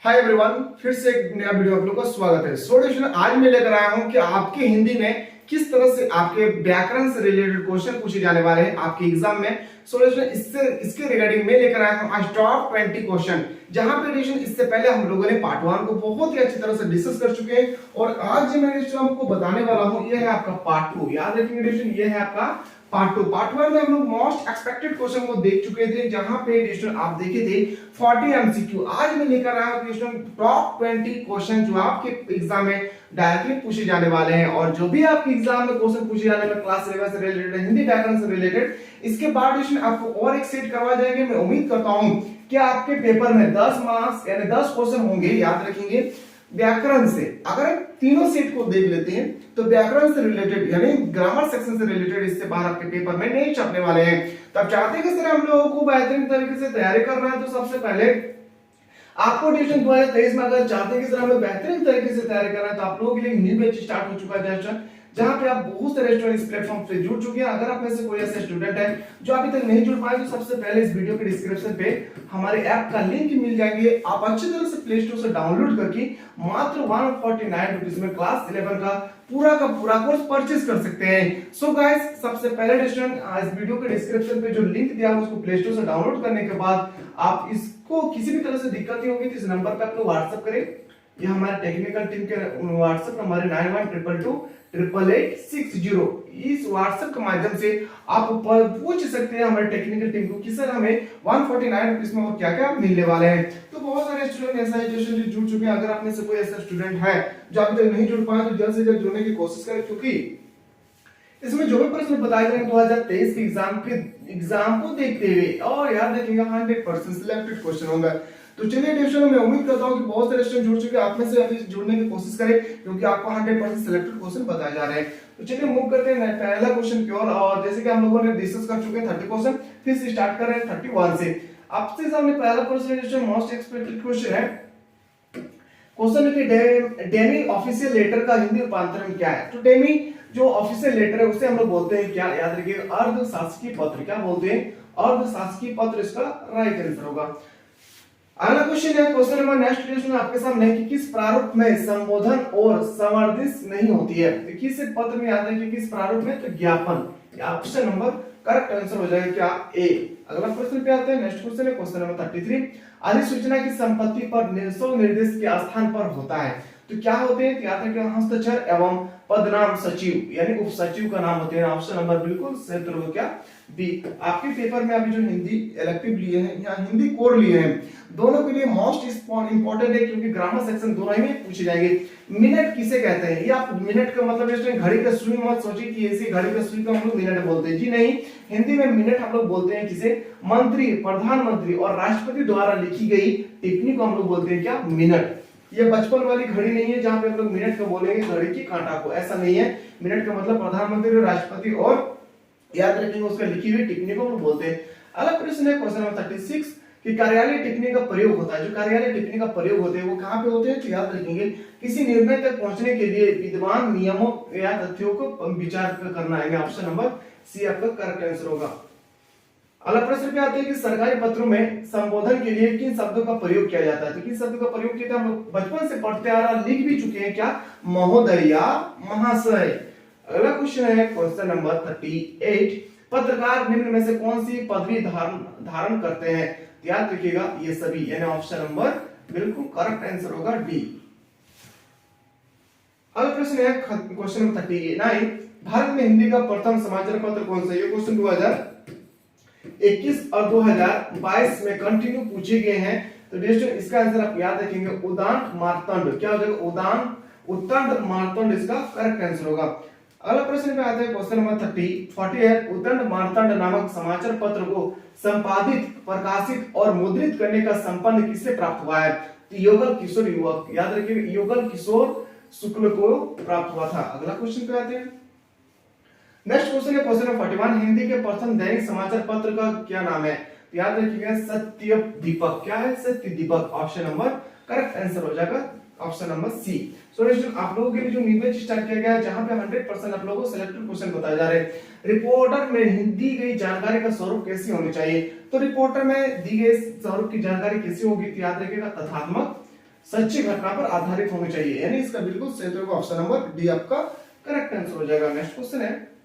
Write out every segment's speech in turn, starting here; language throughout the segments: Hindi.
हाय एवरीवन, फिर से एक नया वीडियो आप लोगों का स्वागत है। स्टूडेंट, आज मैं लेकर आया हूं कि आपके हिंदी में किस तरह से आपके व्याकरण से रिलेटेड क्वेश्चन पूछे जाने वाले हैं आपके एग्जाम में। स्टूडेंट, इसके रिगार्डिंग मैं लेकर आया हूं आज टॉप 20 क्वेश्चन, जहां पे इससे पहले हम लोगों ने पार्ट 1 को बहुत ही अच्छी तरह से डिस्कस कर चुके हैं और आज जो मैं आपको बताने वाला हूं यह है आपका पार्ट 2। याद रखेंगे, यह है आपका पार्ट 2। पार्ट 1 में हम लोग मोस्ट एक्सपेक्टेड क्वेश्चन को देख चुके थे, जहां पे आप देखे थे 40 एमसीक्यू। आज मैं लेकर आया हूं टॉप 20 क्वेश्चन जो आपके एग्जाम में डायरेक्टली पूछे जाने वाले हैं। और जो भी आपके एग्जाम में क्वेश्चन पूछे जाने वाले क्लास 11 से रिलेटेड, हिंदी व्याकरण से रिलेटेड, इसके बाद आपको और एक सेट करवा जाएंगे। मैं उम्मीद करता हूं कि आपके पेपर में 10 मार्क्स यानी 10 क्वेश्चन होंगे। याद रखेंगे, व्याकरण से अगर तीनों सेट को देख लेते हैं तो व्याकरण से रिलेटेड यानी ग्रामर सेक्शन से रिलेटेड इससे बाहर आपके पेपर में नहीं छपने वाले हैं। तो आप चाहते हैं कि सर हम लोगों को बेहतरीन तरीके से तैयारी करना है, तो सबसे पहले आपको एडिशन 2023 में अगर चाहते हैं कि सर हमें बेहतरीन तरीके से तैयारी करना है, तो आप लोगों के लिए न्यू बैच स्टार्ट हो चुका है, जहां पे आप बहुत सारे स्टूडेंट इस प्लेटफॉर्म से जुड़ चुके हैं। अगर आप में से कोई ऐसे स्टूडेंट है जो अभी तक नहीं जुड़ पाए, तो सबसे पहले इस वीडियो के डिस्क्रिप्शन पे हमारे ऐप का लिंक मिल जाएंगे। आप अच्छी तरह से प्ले स्टोर से डाउनलोड करके मात्र 149 रुपीस में क्लास 11 का पूरा कोर्स परचेज कर सकते हैं। सो गाइस, सबसे पहले स्टूडेंट इस वीडियो के डिस्क्रिप्शन पे जो लिंक दिया है उसको प्ले स्टोर से डाउनलोड करने के बाद आप इसको किसी भी तरह से दिक्कत नहीं होगी तो इस नंबर पे आप लोग व्हाट्सएप करें। ये हमारे टेक्निकल टीम के व्हाट्सएप नंबर है 9122288860। इस व्हाट्सएप के माध्यम से आप पूछ सकते हैं हमारे टेक्निकल टीम को कि सर हमें 149 रुपीस में और क्या क्या मिलने वाले हैं। तो बहुत सारे स्टूडेंट ऐसा है जो जुड़ चुके हैं। अगर आप में से कोई ऐसा स्टूडेंट है जो अभी तक नहीं जुड़ पाया, तो जल्द से जल्द जुड़ने की कोशिश करें, क्योंकि इसमें जो भी प्रश्न बताए गए 2023 के एग्जाम को देखते हुए और याद रखिएगा 100% सिलेक्टेड क्वेश्चन होंगे। तो चलिए डिवीजन में उम्मीद करता हूं कि बहुत सारे स्टूडेंट जुड़ चुके हैं। आप में से अभी जुड़ने की कोशिश करें, क्योंकि आपको 100% सिलेक्टेड क्वेश्चन बताए जा रहे हैं। तो चलिए मूव करते हैं पहला क्वेश्चन की ओर। और जैसे कि हम लोगों ने डिस्कस कर चुके हैं 30 क्वेश्चन, फिर से स्टार्ट कर रहे हैं 31 से। आपसे सामने पहला क्वेश्चन मोस्ट एक्सपेक्टेड क्वेश्चन है। क्वेश्चन है कि डेमी ऑफिशियल लेटर का हिंदी रूपांतरण क्या है। तो डेमी जो ऑफिशियल लेटर है उसे हम लोग बोलते हैं क्या, याद रखिए, अर्ध शासकीय पत्र। क्या बोलते हैं? अर्ध शासकीय पत्र इसका राइट आंसर होगा। अगला क्वेश्चन है, क्वेश्चन नंबर नेक्स्ट क्वेश्चन आपके सामने है कि किस प्रारूप में संबोधन और संवर्धित नहीं होती है। तो किस पत्र में, याद रखिए, किस प्रारूप में? तो ज्ञापन। ऑप्शन नंबर करेक्ट आंसर हो जाएगा क्या? ए। अगला क्वेश्चन पे आते हैं। नेक्स्ट क्वेश्चन है क्वेश्चन नंबर 33। अधिसूचना की संपत्ति पर निर्देश के स्थान पर होता है। तो क्या होते हैं? याद रखिए, हस्ताक्षर एवं पदनाम सचिव यानी उप सचिव का नाम होते हैं। ऑप्शन नंबर बिल्कुल सही उत्तर होगा क्या? बी। आपके पेपर में अभी जो हिंदी इलेक्टिव लिए हैं या हिंदी कोर लिए हैं, दोनों के लिए मोस्ट इंपॉर्टेंट है, क्योंकि ग्रामर सेक्शन दोनों में पूछे जाएंगे। मिनट किसे कहते हैं? ये आप मिनट का मतलब घड़ी का सुई मत सोचिए कि ऐसे घड़ी का सुई को हम लोग मिनट बोलते हैं। जी नहीं, हिंदी में मिनट हम लोग बोलते हैं किसे? मंत्री, प्रधानमंत्री और राष्ट्रपति द्वारा लिखी गई टिप्पणी को हम लोग बोलते हैं क्या? मिनट। ये बचपन वाली घड़ी नहीं है जहां पे हम लोग मिनट का बोलेंगे घड़ी की कांटा को, ऐसा नहीं है। मिनट का मतलब प्रधानमंत्री, राष्ट्रपति और याद रखेंगे उसका लिखी हुई टिप्पणी को हम बोलते हैं। अगला प्रश्न है क्वेश्चन नंबर 36 कि कार्यालय टिप्पणी का प्रयोग होता है। जो कार्यालय टिप्पणी का प्रयोग होते हैं वो कहां पे होते हैं? तो याद रखेंगे, किसी निर्णय तक पहुंचने के लिए विद्यमान नियमों या तथ्यों को विचार करना है। ऑप्शन नंबर सी आपका करेक्ट आंसर होगा। अगला प्रश्न पे आते हैं कि सरकारी पत्रों में संबोधन के लिए किन शब्दों का प्रयोग किया जाता है। तो किन शब्दों का प्रयोग किया जाता है? हम लोग बचपन से पढ़ते आ रहे, लिख भी चुके हैं क्या? महोदय या महाशय। अगला क्वेश्चन है क्वेश्चन नंबर 38। पत्रकार निम्न में से कौन सी पदवी धारण करते हैं? याद रखिएगा ये सभी, यानी ऑप्शन नंबर बिल्कुल करेक्ट आंसर होगा डी। अगला प्रश्न है क्वेश्चन नंबर 39। भारत में हिंदी का प्रथम समाचार पत्र कौन सा? ये क्वेश्चन 2021 और 2022 में कंटिन्यू पूछे गए हैं। तो इसका आंसर आप याद रखेंगे, उद्दांत मार्तंड। क्या हो जाएगा? उत्तंड मार्तंड इसका करेक्ट आंसर होगा। अगला प्रश्न पे आता है क्वेश्चन नंबर 40 है। उत्तंड मार्तंड नामक समाचार पत्र को संपादित, प्रकाशित और मुद्रित करने का संपन्न किससे प्राप्त हुआ है? तो योगल किशोर युवक, याद रखिए, योगल किशोर शुक्ल को प्राप्त हुआ था। अगला क्वेश्चन पे आते हैं। नेक्स्ट क्वेश्चन है क्वेश्चन नंबर 41। हिंदी के प्रथम दैनिक समाचार पत्र का क्या नाम है? तो याद रखिएगा, सत्य दीपक। क्या है? सत्य दीपक। ऑप्शन नंबर करेक्ट आंसर हो जाएगा option number C. So student, आप लोगों के लिए जो न्यू बैच स्टार्ट किया गया है, जहां पे 100% आप लोगों को सिलेक्टेड क्वेश्चन बताए जा रहे हैं। रिपोर्टर में दी गई जानकारी का स्वरूप कैसी होनी चाहिए? तो रिपोर्टर में दी गई स्वरूप की जानकारी कैसी होगी? तो याद रखिएगा, तथ्यात्मक, सच्ची घटना पर आधारित होनी चाहिए, यानी इसका बिल्कुल सही उत्तर होगा ऑप्शन नंबर डी आपका करेक्ट आंसर हो जाएगा। नेक्स्ट क्वेश्चन है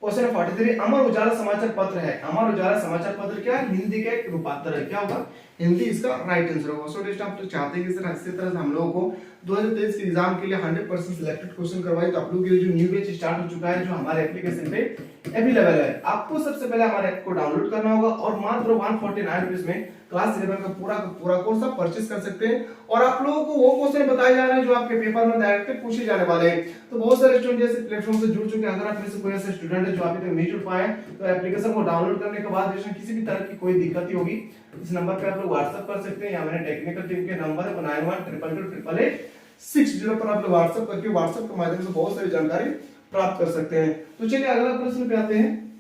क्वेश्चन 43, अमर उजाला समाचार पत्र है। अमर उजाला समाचार पत्र क्या है? हिंदी का एक रूपांतर है, क्या होगा? हिंदी इसका राइट आंसर होगा। सो दोस्तों आप तो चाहते हैं कि सर इसी तरह से हम लोगों को 2023 के एग्जाम के लिए 100% सिलेक्टेड क्वेश्चन करवाए, तो आप लोगों के लिए जो न्यू बैच स्टार्ट हो चुका है, जो हमारे एप्लीकेशन पे अवेलेबल है। आपको सबसे पहले हमारे ऐप को डाउनलोड करना होगा और मात्र 149 रुपीस में क्लास 11 का पूरा कोर्स आप परचेस कर सकते हैं। और आप लोगों को वो क्वेश्चन बताए जा रहे हैं जो आपके पेपर में डायरेक्ट पूछे जाने वाले हैं। तो बहुत सारे स्टूडेंट जैसे प्लेटफॉर्म से जुड़ चुके हैं। अगर आप में से कोई ऐसे स्टूडेंट है जो अभी तक नहीं जुड़ पाए तो एप्लीकेशन को डाउनलोड करने के बाद किसी भी तरह की कोई दिक्कत होगी, इस नंबर पे आप लोग व्हाट्सएप कर सकते हैं, या मेरे टेक्निकल टीम के नंबर है 9122888860 पर आप लोग व्हाट्सएप करके व्हाट्सएप के माध्यम से बहुत सारी जानकारी प्राप्त कर सकते हैं। तो चलिए अगला प्रश्न पे आते हैं।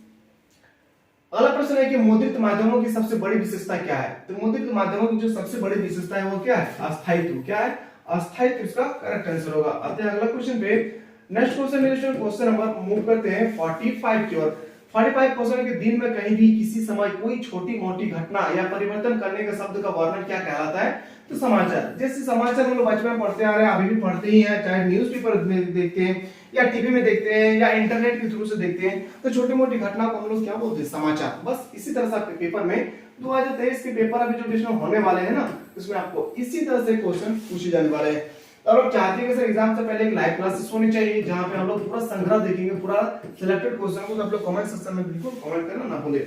अगला प्रश्न है कि मुद्रित माध्यमों की सबसे बड़ी विशेषता क्या है? तो मुद्रित माध्यमों की जो सबसे बड़ी विशेषता है वो क्या है? अस्थायित्व। क्या है? अस्थायित्व इसका करेक्ट आंसर होगा। आते हैं अगला क्वेश्चन पे। नेक्स्ट क्वेश्चन है क्वेश्चन नंबर मूव करते हैं 45 की ओर। 45 क्वेश्चन है कि दिन में कहीं भी किसी समय कोई छोटी मोटी घटना या परिवर्तन करने के शब्द का वर्णन क्या कहलाता है? तो समाचार। जैसे समाचार हम लोग बचपन में पढ़ते आ रहे हैं, अभी भी पढ़ते ही हैं, चाहे न्यूज़पेपर में देखते हैं या टीवी में देखते हैं या इंटरनेट के थ्रू से देखते हैं, तो छोटी मोटी घटना को हम लोग क्या बोलते हैं? समाचार। बस इसी तरह से आपके पेपर में 2023 के पेपर अभी जो डिस्कशन होने वाले हैं ना, उसमें आपको इसी तरह से क्वेश्चन पूछे जाने वाले हैं। और आप चाहते हैं कि सर एग्जाम से पहले एक लाइव क्लासेस होनी चाहिए जहां पे हम लोग पूरा संग्रह देखेंगे, पूरा सिलेक्टेड क्वेश्चन को, तो आप लोग कमेंट सेक्शन में बिल्कुल कमेंट करना ना भूलें।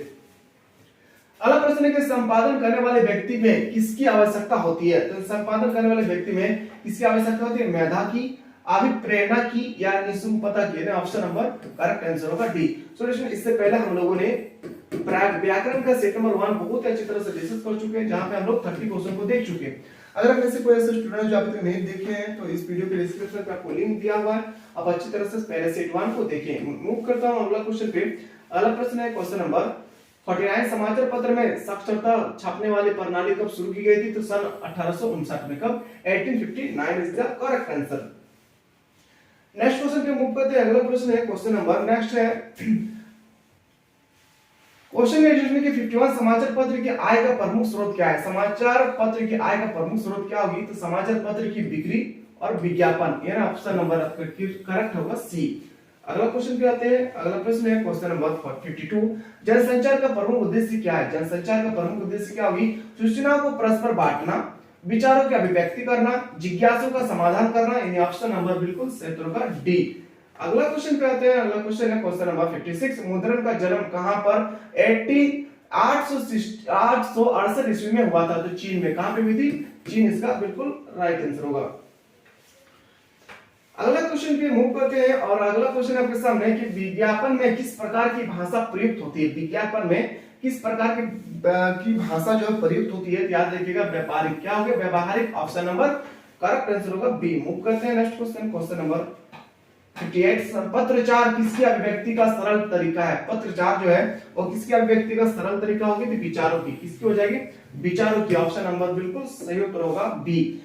अगला प्रश्न है कि संपादन करने वाले व्यक्ति में किसकी आवश्यकता होती है? तो संपादन करने वाले व्यक्ति में किसकी आवश्यकता होती है? मेधा की, अभिप्रेरणा की या निसुम्पता की? ऑप्शन नंबर करेक्ट आंसर होगा डी। सॉल्यूशन इससे पहले हम लोगों ने व्याकरण का सेट नंबर 1 बहुत अच्छी तरह से डिस्कस कर चुके हैं, जहां पे हम लोग 30 क्वेश्चन को देख चुके हैं। अगर आप में से कोई ऐसे स्टूडेंट जो अभी तक नहीं देखे हैं तो इस वीडियो के डिस्क्रिप्शन में आपको लिंक दिया हुआ है, आप अच्छी तरह से पहले सेट 1 को देखें। मूव करता हूं अगला क्वेश्चन पे। अगला प्रश्न है क्वेश्चन नंबर 49, समाचार पत्र में साक्षरता छापने वाली प्रणाली कब शुरू की गई थी? तो सन 1859 में। कब? 1859 is the correct answer. Next question पे मूव करते हैं। अगला प्रश्न है क्वेश्चन नंबर नेक्स्ट है क्वेश्चन है जिसमें कि 51 समाचार पत्र की आय का प्रमुख स्रोत क्या है? समाचार पत्र की आय का प्रमुख स्रोत क्या होगी? तो समाचार पत्र की बिक्री और विज्ञापन, ये ना ऑप्शन नंबर आपका करेक्ट होगा सी। अगला क्वेश्चन पे आते हैं। अगला प्रश्न है क्वेश्चन नंबर 52, जनसंचार का प्रमुख उद्देश्य क्या है? जनसंचार का प्रमुख उद्देश्य क्या होगी? सूचनाओं को परस्पर बांटना, विचारों की अभिव्यक्ति करना, जिज्ञासों का समाधान करना। यानी ऑप्शन नंबर बिल्कुल सही होगा डी। अगला क्वेश्चन पे आते हैं। अगला क्वेश्चन है क्वेश्चन नंबर 56, मुद्रण का जन्म कहां पर 868 ईस्वी में हुआ था? तो चीन में। कहां पे हुई थी? चीन इसका बिल्कुल राइट आंसर होगा। अगला क्वेश्चन पे मूव करते हैं और अगला क्वेश्चन आपके सामने है कि विज्ञापन में किस प्रकार की भाषा प्रयुक्त होती है? विज्ञापन में किस प्रकार की भाषा जो है प्रयुक्त होती है? याद रखिएगा व्यापारिक। क्या हो गया? व्यावहारिक। ऑप्शन नंबर करेक्ट आंसर होगा बी। मूव करते हैं नेक्स्ट क्वेश्चन, क्वेश्चन नंबर 58, पत्रचार किसकी अभिव्यक्ति का सरल तरीका है? पत्रचार जो है वो किसकी अभिव्यक्ति का सरल तरीका होगी? तो विचारों की। किसकी हो जाएगी? विचारों की। ऑप्शन नंबर बिल्कुल सही उत्तर होगा बी।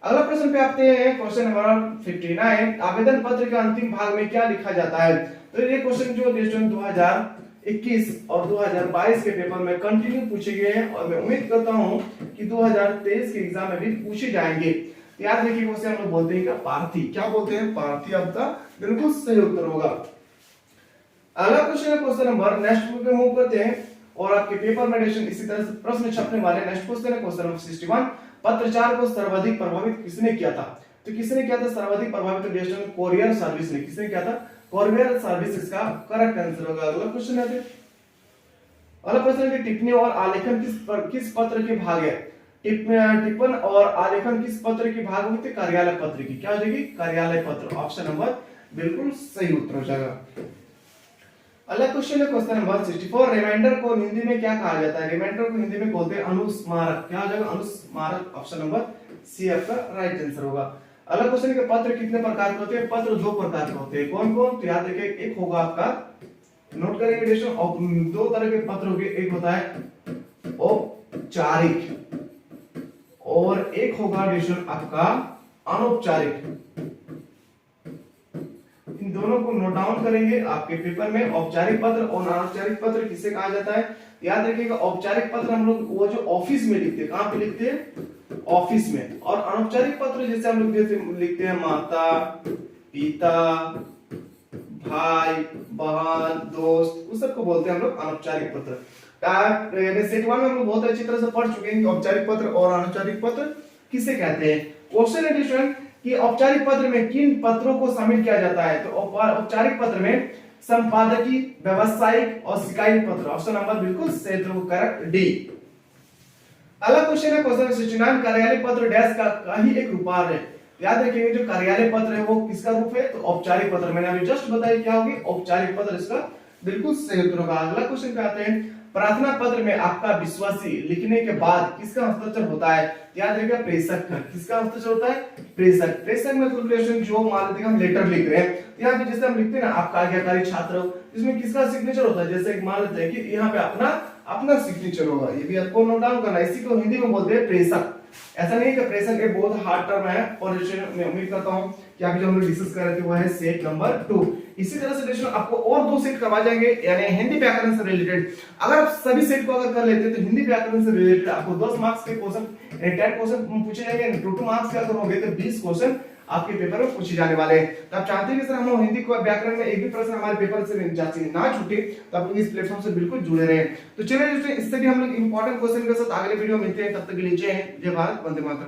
अगला प्रश्न पे आते हैं क्वेश्चन नंबर 59, आवेदन पत्र के अंतिम भाग में क्या लिखा जाता है? तो ये क्वेश्चन जो 2021 और 2022 के पेपर में कंटिन्यू पूछे गए हैं और मैं उम्मीद करता हूं कि 2023 के एग्जाम में भी पूछे जाएंगे। याद रखिए उसे हम लोग बोलते हैं क्या? पार्थी। क्या बोलते हैं? पार्थी आपका बिल्कुल सही उत्तर होगा। अगला क्वेश्चन है क्वेश्चन नंबर नेक्स्ट पे मूव करते हैं और आपके पेपर में इसी तरह से प्रश्न छपने वाले। नेक्स्ट क्वेश्चन है क्वेश्चन नंबर 61, पत्रचार को सर्वाधिक प्रभावित किसने किया था? तो किसने किया था सर्वाधिक प्रभावित? नेशनल कोरियर सर्विस ने। किसने किया था? कोरियर सर्विस इसका करेक्ट आंसर होगा। अगला क्वेश्चन है अगला प्रश्न है टिप्पणी और आलेखन किस पत्र के भाग है? टिप्पण और आलेखन किस पत्र की भाग होती है? कार्यालय पत्र की। क्या हो जाएगी? कार्यालय पत्र। ऑप्शन नंबर बिल्कुल सही उत्तर हो जाएगा। अगला क्वेश्चन है क्वेश्चन नंबर 64, रिमाइंडर को हिंदी में क्या कहा जाता है? रिमाइंडर को हिंदी में बोलते हैं अनुस्मारक। क्या हो जाएगा? अनुस्मारक। ऑप्शन नंबर सी आपका राइट आंसर होगा। अगला क्वेश्चन है कि पत्र कितने प्रकार के होते हैं? पत्र 2 प्रकार के होते हैं। कौन कौन? तो याद रखिए, एक होगा आपका, नोट करेंगे दोस्तों, 2 तरह के पत्र होंगे। एक होता है औपचारिक और एक होगा दोस्तों आपका अनौपचारिक। इन दोनों को नोट डाउन करेंगे आपके पेपर में। औपचारिक पत्र और अनौपचारिक पत्र किसे कहा जाता है? याद रखिएगा, औपचारिक पत्र हम लोग वो जो ऑफिस में लिखते हैं। कहां पे लिखते हैं? ऑफिस में। और अनौपचारिक पत्र जैसे हम लोग लिखते हैं माता, पिता, भाई, बहन, दोस्त, उस सबको बोलते हैं हम लोग अनौपचारिक पत्र। सेट 1 में हम लोग बहुत अच्छी तरह से पढ़ चुके हैं कि औपचारिक पत्र और अनौपचारिक पत्र किसे कहते हैं। क्वेश्चन एडिशन कि औपचारिक पत्र में किन पत्रों को शामिल किया जाता है। तो औपचारिक पत्र में संपादकीय, व्यवसायिक और शिकायत पत्र। ऑप्शन नंबर बिल्कुल सही, तो करेक्ट डी। अगला क्वेश्चन है क्वेश्चन 69, कार्यालय पत्र डैश का ही एक रूपांतर है। याद रखिएगा जो कार्यालय पत्र है वो किसका रूप है, तो औपचारिक पत्र। मैंने अभी जस्ट बताया क्या होगी, औपचारिक पत्र इसका बिल्कुल सही उत्तर होगा। अगला क्वेश्चन पे आते हैं, प्रार्थना पत्र में आपका विश्वासी लिखने के बाद किसका हस्ताक्षर होता है। याद रखिएगा प्रेषक का। किसका हस्ताक्षर होता है, प्रेषक। प्रेषक में कैलकुलेशन जो मान लेते हैं हम लेटर लिख रहे हैं, यहाँ पे जैसे हम लिखते हैं ना आपका आज्ञाकारी छात्र, इसमें किसका सिग्नेचर होता है। जैसे मान लेते हैं कि यहाँ पे अपना सिग्नेचर होगा, ये भी आपको नोट डाउन करना है। इसी को हिंदी में बोलते हैं प्रेषक। ऐसा नहीं कि प्रेषक एक बहुत हार्ड टर्म है, और मैं उम्मीद करता हूं कि अभी जो हम लोग डिस्कस कर रहे थे वो है सेट नंबर 2। इसी तरह से देखो आपको और 2 सेट करवा जाएंगे, यानी हिंदी व्याकरण से रिलेटेड। अगर आप सभी सेट को अगर कर लेते हैं तो हिंदी व्याकरण से रिलेटेड आपको 10 मार्क्स के क्वेश्चन, 10 क्वेश्चन पूछे जाएंगे। 2 मार्क्स का करोगे तो 20 क्वेश्चन आपके पेपर में पूछे जाने वाले हैं। तो आप चाहते हैं कि सर हम हिंदी को व्याकरण में एक भी प्रश्न हमारे पेपर से ना छूटे, तो आप इस प्लेटफॉर्म से बिल्कुल जुड़े रहें। तो चलिए इससे भी हम लोग इंपॉर्टेंट क्वेश्चन के साथ अगले वीडियो में मिलते हैं। तब तक के लिए जय हिंद, जय भारत, वंदे मातरम।